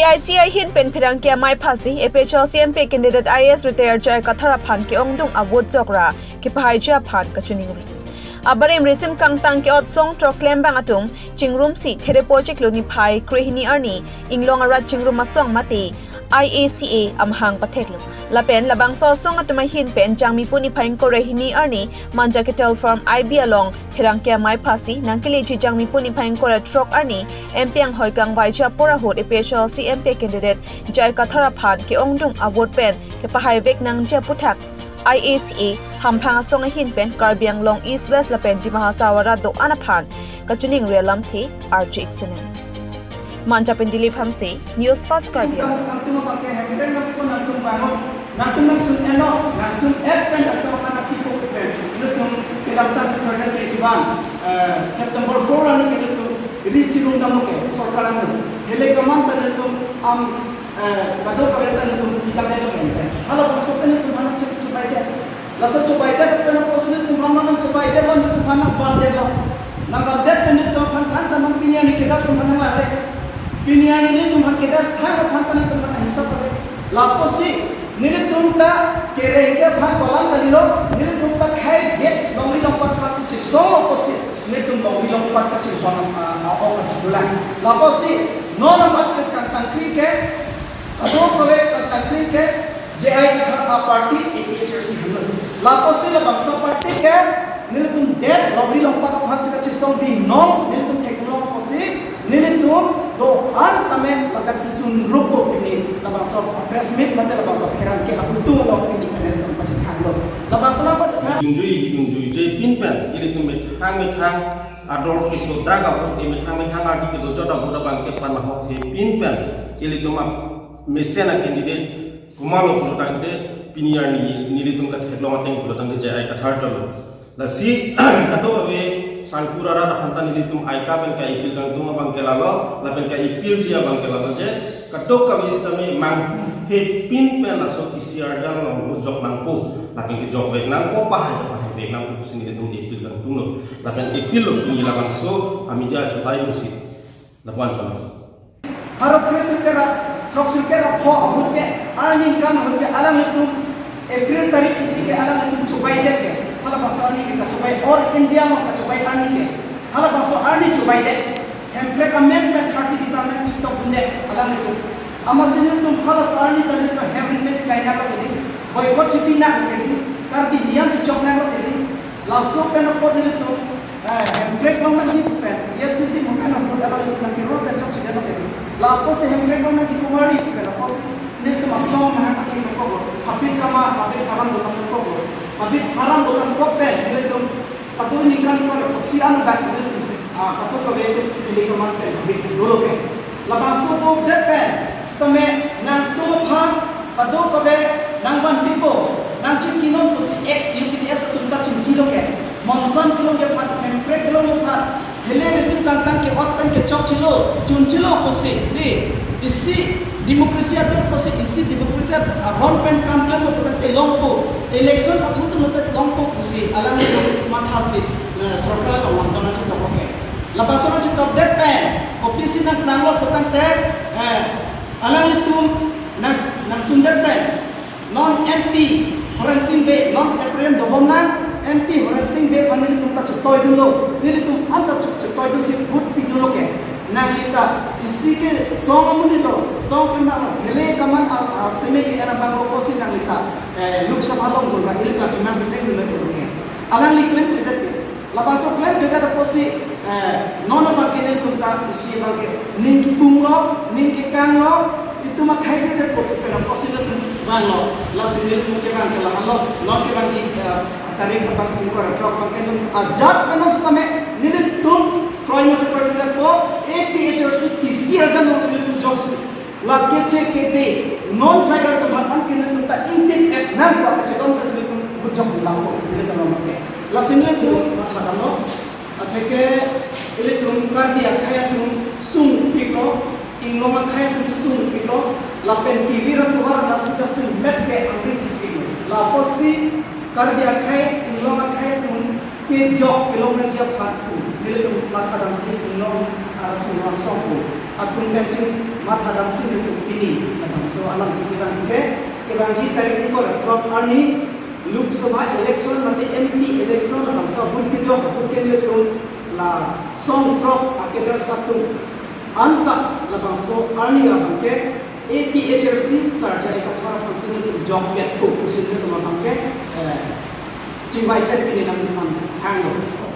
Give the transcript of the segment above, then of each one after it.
PICI hin pen phirang kia mai phasi special CMP candidate IS retired jai kathara phan ke ongdung award jokra ki phai ja phan kachuning ri abarim resim kangtang ke ot song proclaim bang atung chingrum si there project loni phai krehini arni inglong ara chingrum asong mati IACA amhang patheklo lapen labang so song atma hin pen jangmi puni phaing ko rehini arni manja capital farm IB along phirang kia mai phasi nangkili chi jangmi puni phaing ko ra truck arni MPang hoikang baija pora hot special CMP candidate jai kathara phan ke ongdung award pen ke pahai vek nang je puthak IACA hamphang song hin pen karbiang long east west lapen di mahasawara do anaphan kachuning realam the RJ Xenen Manja pendili phamse news fast karbiang antum pakai hempen na pun antum bangun nantum nang sun eno nang sun pen atau kana pipo pen lutung kedaptan 2021 September 4 anu kedu reach room damu ke sorkaran nu hele kaman tan lutung am kado kabetan lutung idam eno kente halo pasokan itu mana coba dia laso coba dia pen posne tu mana coba dia lan tu mana bande lo nang bande pen itu kan tamang pinya ni kedap sama lare Pinian ini tuh kita setengah pantai itu kita hisap oleh lapor sih nilai tunta kerja bahkan kolam tadi lo nilai tunta kait get lori lompat kasih cisol lapor sih nilai tunta lori lompat kasih bang orang jualan lapor sih non lompat ke kantang kriket atau kowe kantang kriket JI kita party APHR sih dulu lapor sih lah bangsa party ke nilai tunta dead lori lompat kasih cisol di non nilai tunta teknologi lapor sih nilai tunta doan tamen latak sisun rupo pini labang so press meet mate labang so heran ke aku tu lo pini pen tempat cekang lo labang so apa cekang junjui je pinpen ili tumit hang ador kiso draga pun imit hang arti ke dojo da buda bangke pan ho he pinpen ili tuma mesena candidate kumalo product de piniar ni nili tum kat hedlong ateng product de jai kathar jol la si kato ave Sangkura rata pantan ini tum aika ben kai ipil kang tum abang kelalo la ben kai ipil sia abang kelalo je kadok kami sistemi mang he pin pen la so isi arjang nang jok nang po la ben ke jok vek nang po paha vek nang po sini tum ipil kang tum la ben ipil lo ni la bang so ami dia cobai musi la ban chon harap presen kera troksil kera po ahut ke aning kan ahut ke alam itu agree tarik isi ke alam itu cobai dek ke hala bangsa ani kita cobai or India mau kita cobai ani ke hala bangsa ani cobai dek hemplek amendment 30 department cipta bunde alam itu amasin itu hala ani tadi itu hemplek kai na ko jadi boycott cipina ko jadi kardi hian cocok na ko jadi langsung penopor itu hemplek mau ngaji pen SDC mau kana hot alam itu nak kiro dan cocok jadi ko lapo se hemplek mau ngaji kumari pen lapo ini itu masong mah pakai ko habib kama habib haram do ko habib haram bukan kopel nilai tu patuh nikah ni kalau saksian dah nilai tu patuh kau itu pilih keman pen habib dulu ke lepas itu depan setengah nang tu pang patuh kau nang ban pipo nang cikinon pusi X UPDS tu tak cikilo ke monson kilo ke pan hemprek kilo ke pan hele mesin tantang ke ot ke cok cilo jun cilo pusi di isi demokrasi atau pasti isi demokrasi ron pen kampanye mau pen telongpo election atau tu nanti longpo pusi alam itu matahasi sorkala orang tanah cita oke lepas orang cita depan opisi nak nanglo petang teh alam itu nang sundar pen non MP Horensing be non April dobongan MP Horensing be panel itu tak cetoy dulu ini tu anda cetoy dulu si food pi dulu ke nang kita isi ke song amun dilo song kena hele kaman seme ke era bang oposi nang kita luk sabalong dun ra ilka timang benteng dulu ke alang li claim credit ke laban so claim credit oposi nono bakene tumta isi bang ke ning bunglo ning kanglo itu mah kai credit ko pera oposi lu bang lo la sini tu ke bang ke la lo non ke bang ji tarik ke bang ko ra drop bang ke ajat panas kame nilai tum Kroy masuk produk po, APHR sih akan masuk itu jokes. Lagi CKD non tracker tu bahkan kena tu tak intik nang buat kecekon presiden tu jok bilang po, ini kalau makai. Lasin itu macam mana? Akhirnya ini tu kardia kaya tu sung piko, ingloma kaya tu sung piko. Lapen TV ratu war nasi jasin met ke angkri piko. Laposi kardia kaya, ingloma kaya tu ke jok kilometer jauh tu. Bila tu mata dan si inglom cuma songko atung bensin mata langsung itu pilih dan so alam kita kebanji tarik umur Trump arni Lok Sabha election mati MP election dan so pun kijok pun kenletum la song Trump akedar satu anta labang so arni abangke APHRC sarja ekathara pasin itu job get ko kusin itu mabangke cimai pilih namun hanglo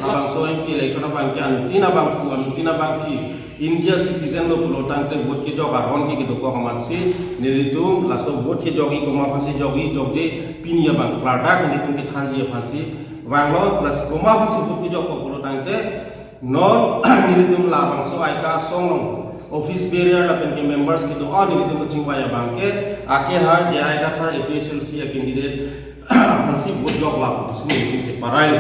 Abang so MP election abang kian tina bang ki India citizen lo pulo tangte vote ke jog aron ki do ko kamansi nilitum laso vote ke jogi ko ma phansi jogi jogje pinia bang plada ke nitum ke thanji phansi wanglo plus ko ma phansi vote ke jog ko pulo tangte non nilitum la bang so aika song office barrier la pen ke members ke do on nilitum ko chingwaya bang ke ake ha je aika thar APHLC a candidate phansi vote jog la ko sini ke parai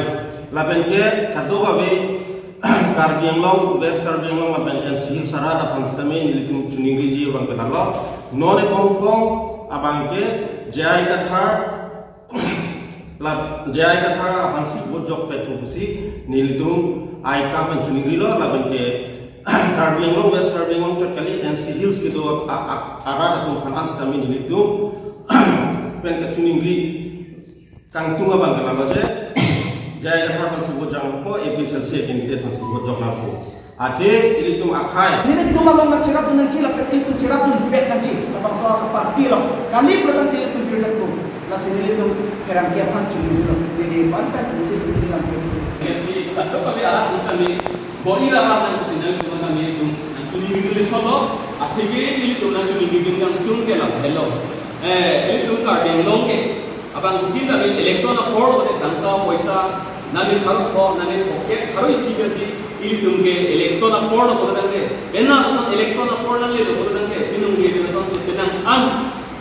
la pen ke kado babe Karbianglong, West Karbianglong, aban NC Sarada Panstame, Nilitum Tuningiji, Abang Penalo, None Pongpong, Abangke, Jai Kathar, Jai Kathar, Abansi, Bojok Petrosi, Nilitum, Aika and Tuningilo, Labanke, Karbianglong, West Karbianglong, Chakali, NC Hills, Kido, Arada Panstame, Nilitum, Penka Tuningri, Kangtunga Bang Penalo, Jaya Kathar Pansibut Jang ko APHLC candidate Pansibut Jog Napo. Ate ilitum akai. Nini tu malam nak cerap tu nak kilap, ilitum cerap tu bet nak cik. Abang soal apa pilok. Kali pelakon ilitum firdat tu. Lasin ilitum kerang kiapan curi dulu. Jadi pantat itu sendiri dalam hidup. Jadi kalau kami alat misalnya body dalam dan kusinal itu kami ilitum curi dulu tholo. Akhirnya ilitum nak curi dulu yang tung kelam hello. Ilitum kardian longke. Abang kita ni election apor boleh tangkap poisa, nanti harus po, nanti poket harus isi besi, ini tunggu election apor boleh tangke. Benar asal election apor nanti itu boleh tangke. Minum dia election sebenang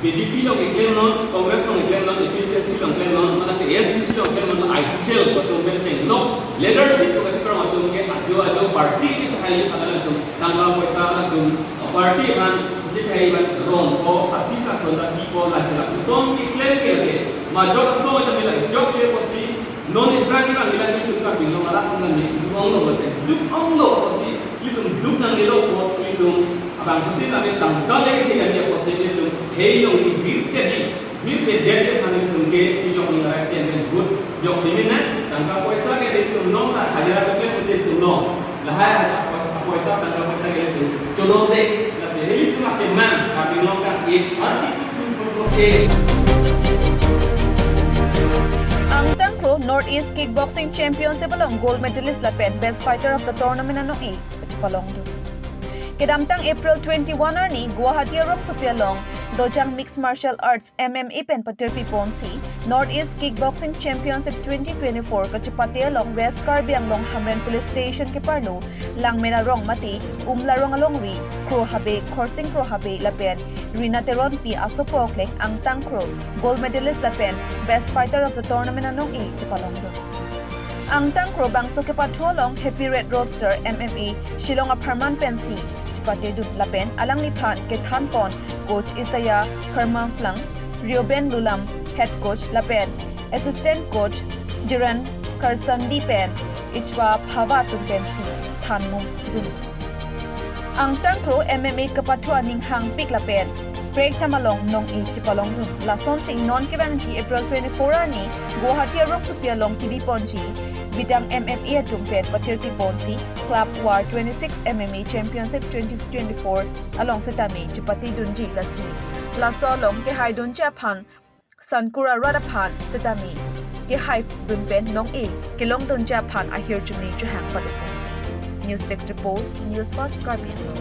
BJP lo iklan non, Kongres lo iklan non, APHLC lo iklan non, mana ke SPC lo iklan non, ITCL betul betul no. Leadership lo kacau macam ke ajo parti kita hari adalah tu tangkap poisa tu parti kan. Jika iban rom ko sapisa konda people la sila song iklan ke majok song ita mila jok je posi non ibrani bang ila ni tukar bingo mala kungan ni duk ong lo posi itu duk nang nilo ko itu abang kuti na ni tang dale ke ya dia posi itu hey yo ni bir ke dia kan itu ke jok ni ra ke men good jok ni na tangka poisa ke itu non ta hajara ke itu no la ha poisa tangka poisa ke itu jono de la se itu makin man kami longkan arti itu Ang tangkro Northeast Kickboxing Championship along gold medalist lapen best fighter of the tournament ano pachipalong do. Kedamtang April 21 arni Guwahati arong supialong Dojang Mixed Martial Arts MMA pen patirpi ponsi Northeast Kickboxing Championship 2024 kachipati along West Karbiang long Hamren Police Station ke Parlo lang menarong mati umlarong alongri Kro Habe Coursing Kro Habe lapen Rina Teron P Asopoklek ang tangkro gold medalist lapen best fighter of the tournament anong chipalong do. Ang tangkro bangso ke patholong Happy Red Roster MMA Shillong a Parman Pensi chipate du lapen alang liphan ke thanpon coach Isaya Herman Flang Rioben Lulam head coach lapen assistant coach Diran Karsandi pen ichwa Phawa tu pensi thanmum dun. Ang tangkro MMA ke pathua ning hang pik lapen break chamalong nong chipalong dun lason sing non ke bangji April 24 ani Guwahati arong supialong TV ponji bidang MMA tumpen patirpi ponsi Club War 26 MMA Championship 2024 along setami chipati dunji lasi lasolong ke haidun japhan sankura radaphan setami ke hai dunpen nong kelong dun japhan ahir jumni johang palupo. News Text Report News Fast Caribbean.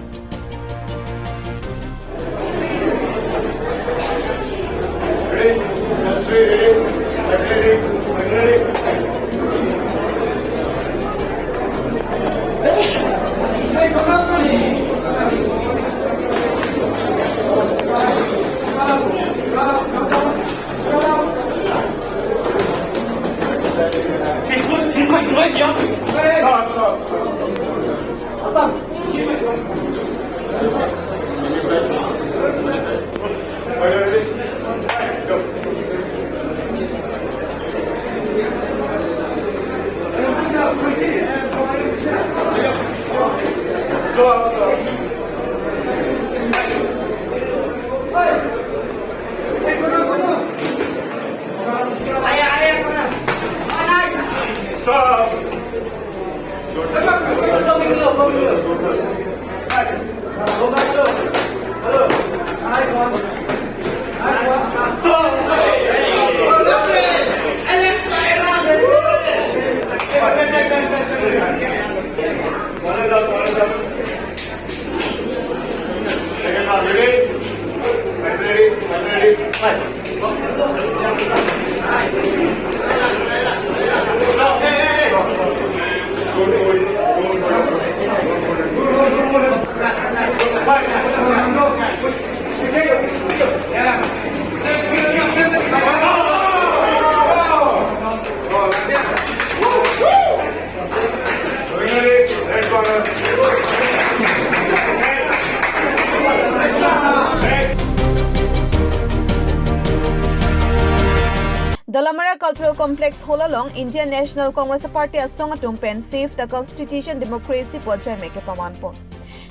Dalamara Cultural Complex Holalong Indian National Congress Party asong atumpen Save the Constitution Democracy Pojai Meke Pamanpon.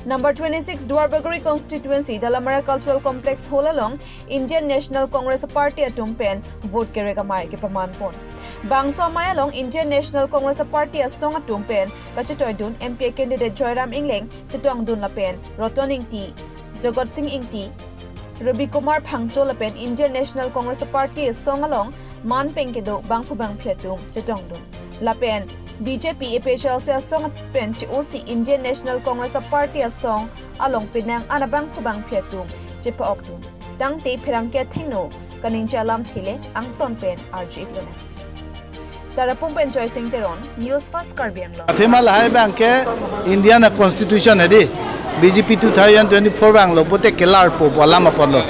Number 26 Dwarbaguri Constituency Dalamara Cultural Complex Holalong Indian National Congress Party atumpen vote keregamai ke Pamanpon. Bangso Mayalong Indian National Congress Party asong atumpen kachatoydun MP candidate Joyram Ingling chatong dun lapen Rotoning T Jogot Singh Ingti Rabi Kumar Phangcho lapen Indian National Congress Party asong along Man Penkedo Bangpu Bang Phetum Chetongdun Lapen BJP APHL se asong pen OC Indian National Congress Party asong along pinang anabang Bang Phetum Chepa Okdun Dang te Pherangke Thingno Kaning Chalam Thile ang ton pen RG Iglona Tarapung pen Joy Singh Teron News First Karbiang Lo Athema lahai banke Indian Constitution hedi BJP 2024 bang lo pote kelar po walama podlo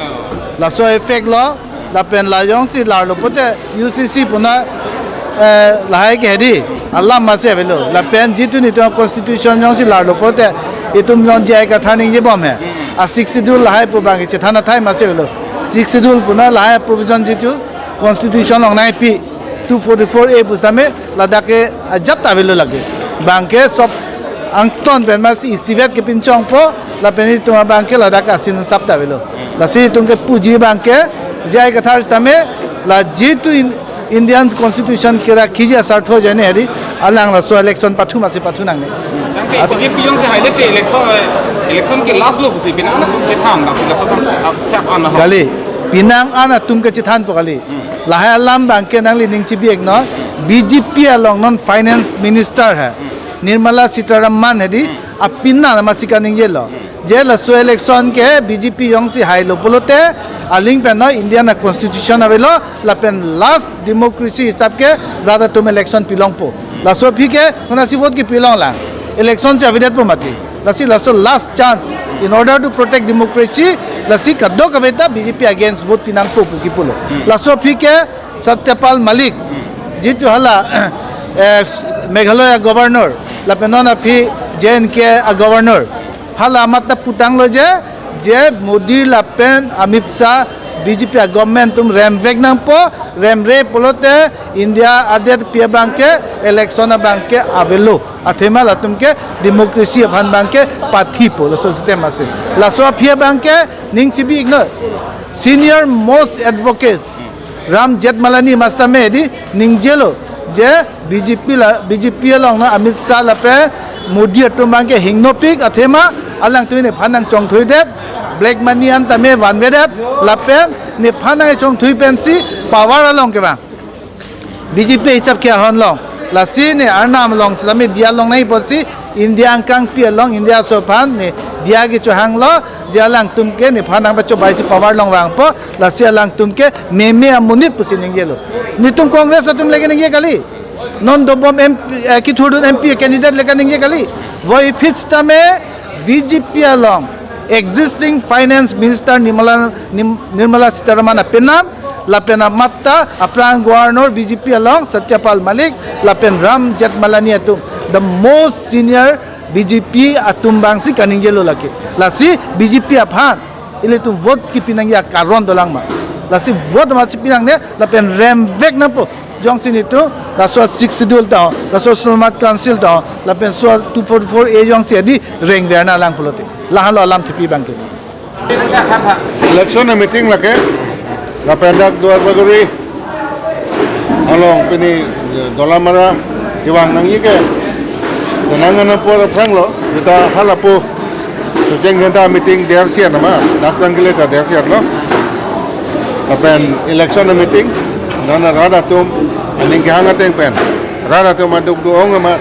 la so effect lo la pen la yong si la lo pote UCC puna lahai ke hedi Allah mase velo la pen jitu ni to constitution yong si la lo pote itum long jai ka thani je bom hai a 6 schedule lahai po bang che thana thai mase velo 6 schedule puna lahai provision jitu constitution long nai pi 244A pustame ladake jabta velo lage banke sob angton pen masi sivet ke pinchong po la peni to banke ladaka sin sabta velo la si tungke puji banke jai ka thar stame la jitu Indian Constitution kira khiji asar tho jane heri alang la so election pathu masi pathu nang ne ये पियों से हाईले के इलेक्शन के लास्ट लोग उसी बिना ना तुम चिठान ना फिर सब अब क्या आना हो kali pinang ana tumke chithan po kali lahai alam banke nang li ning chibi ekno BJP along non finance minister hai Nirmala Sitaraman hedi apinna namasika ning yelo je la so election ke BJP yong si hai lo polote aling pen no Indian constitution avelo la pen last democracy hisab ke rada tum election pilong po la so phi ke na si vote ki pilong la election se avidat po mati la si last chance in order to protect democracy la si kaddo kabeta BJP against vote pinang po ki polo la so phi ke Satyapal Malik jitu hala Meghalaya governor la penona phi JNK a governor hala mata putang lo je Modi la pen Amit Shah BJP a government tum rem vek nang po rem re polote India adet pia banke election banke avelo athema la tum ke democracy bhan banke pathi po la system ase la so pia banke ning chibi igno senior most advocate Ram Jetmalani master me di ning jelo je BJP long na Amit Shah la pe Modi atum banke hingnopik athema alang tuine phanang chong thui det black money an tame van vedat la pen ne phanang chong thui pensi power along ke ba BJP hisab kya hon long la si ne arnam long chame dia long nai posi India kang pi long India so phan ne dia ge chohang lo je alang tumke ne phanang ba cho bai si power long wang po la si alang tumke meme amunit pusi ning gelo ni tum congress atum lege ning ye kali non dobom MP ki thodu MP candidate lege ning ye kali voi fits tame BJP along existing finance minister Nirmala Sitaraman apenam lapena matta aprang governor BJP along Satyapal Malik lapen Ram Jetmalani atum the most senior BJP atum bangsi kaningelo laki lasi BJP aphan ile tu vote ki pinangya karon dolang ma lasi vote ma si pinang ne lapen rem vek na po jongsin itu la so 6 schedule ta la so Sulmat council ta la pen so 244A jong si di reng verna lang pulote la halo alam tipi bangke election meeting lake la pendak dua baguri along pini dolamara iwang nang yike nangan por franglo kita halapu sejeng genta meeting der sia nama datang gele ta der sia lo la pen election meeting nana rada tum aning hanga teng pen rada tum aduk duong ma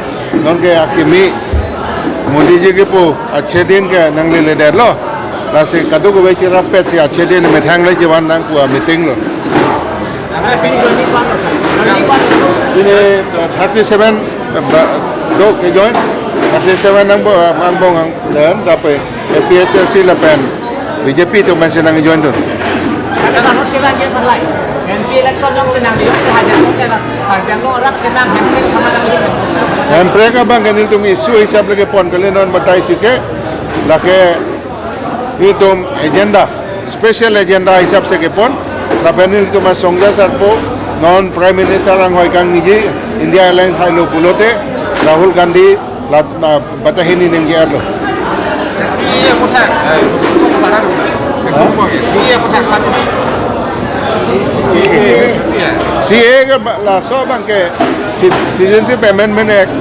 non ke akimi Modi जी के पो अच्छे दिन के नंगले ले दे लो लासे कदू को बेची रप्पे से अच्छे दिन में थांग ले जीवन नंग को मीटिंग लो इन्हें 37 दो के जॉइन 37 नंग mang bong ang dan dapat PSC la pen BJP tu masih nang join tu Karena kita dia berlai. NP election yang senang dia sahaja tu kan harga lo rak senang hampir sama dengan हम प्रेका बंग नहीं तुम इश्यू हिसाब लगे पॉन कर लेना बताई सीखे लगे ये तुम एजेंडा स्पेशल एजेंडा हिसाब से के pawn Lapenil itu mas Songja Sarpo non Prime Minister ang hoy kang niji India Airlines hailo pulote Rahul Gandhi batahini ning giado. CA ke la so bangke Citizenship Amendment Act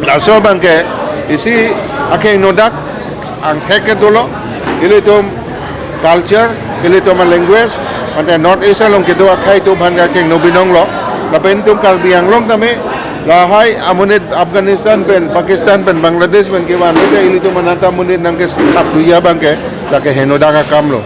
la so bangke isi ake nodak ang heke dolo ilitum culture ilitum language ante North East long kedo akai tu bhanga ke nobinong lo la pentum kalbiang long tame la hai amunit Afghanistan pen Pakistan pen Bangladesh pen ke wan ilitum manata munit nang ke stap duya bangke la ke henodak ka kamlo